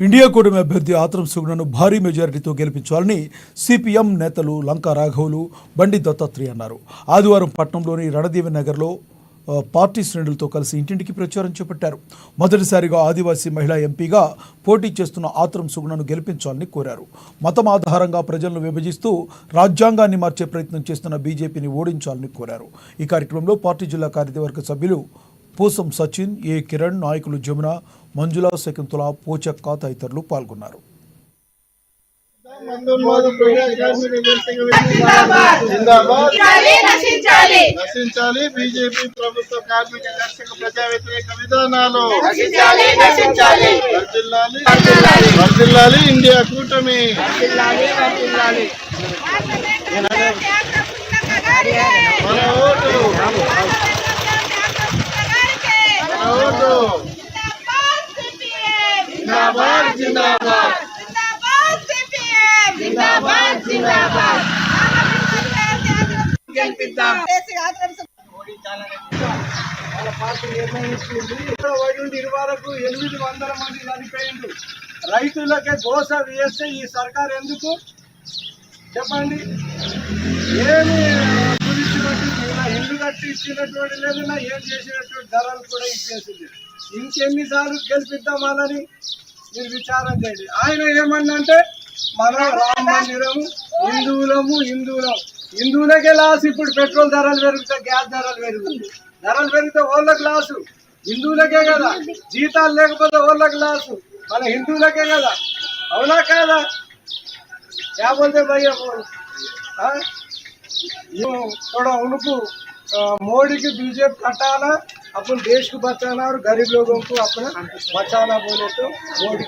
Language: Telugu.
ఇండియా కూటమి అభ్యర్థి ఆత్రం సుగుణను భారీ మెజారిటీతో గెలిపించాలని సిపిఎం నేతలు లంకా రాఘవులు, బండి దత్తాత్రేయ అన్నారు. ఆదివారం పట్నంలోని రణదేవి నగర్లో పార్టీ శ్రేణులతో కలిసి ఇంటింటికి ప్రచారం చేపట్టారు. మొదటిసారిగా ఆదివాసీ మహిళా ఎంపీగా పోటీ చేస్తున్న ఆత్రం సుగుణను గెలిపించాలని కోరారు. మతం ఆధారంగా ప్రజలను విభజిస్తూ రాజ్యాంగాన్ని మార్చే ప్రయత్నం చేస్తున్న బీజేపీని ఓడించాలని కోరారు. ఈ కార్యక్రమంలో పార్టీ జిల్లా కార్యవర్గ సభ్యులు పూసం సచిన్, ఏ కిరణ్, నాయకులు జమున, మంజుల, శకుంతల, పోచక్క తదితరులు పాల్గొన్నారు. నశించాలి బీజేపీ ప్రభుత్వ కార్మిక కర్షక ప్రజా వ్యతిరేక విధానాలు. వర్ధిల్లాలి ఇండియా కూటమి. మన ఓటు జిందాబాద్ జిందాబాద్ జిందాబాద్ జిందాబాద్. వాళ్ళ పార్టీ నిర్ణయిస్తుంది. ఇరు వరకు 800 మంది చనిపోయిండు. రైతులకే గోస వేస్తే ఈ సర్కార్ ఎందుకు చెప్పండి? ఏమి గురించి ఇల్లు కట్టి ఇచ్చినటువంటి లేదు, ఏం చేసినటువంటి ధరలు కూడా ఇచ్చేసింది. ఇంకెన్నిసార్లు గెలిపిద్దాం వాళ్ళని మీరు విచారం చేయండి. ఆయన ఏమన్నంటే మనం రామ మందిరము, హిందువులకే లాస్. ఇప్పుడు పెట్రోల్ ధరలు పెరిగితే, గ్యాస్ ధరలు పెరిగితే వాళ్ళకి లాసు. హిందువులకే కదా, జీతాలు లేకపోతే వాళ్ళకి లాసు, మన హిందువులకే కదా. అవునా కాదా? क्या बोलते भैया थोड़ा उनको मोदी की बीजेपी हटाना, अपन देश को बचाना और गरीब लोगों को अपना बचाना बोले तो मोदी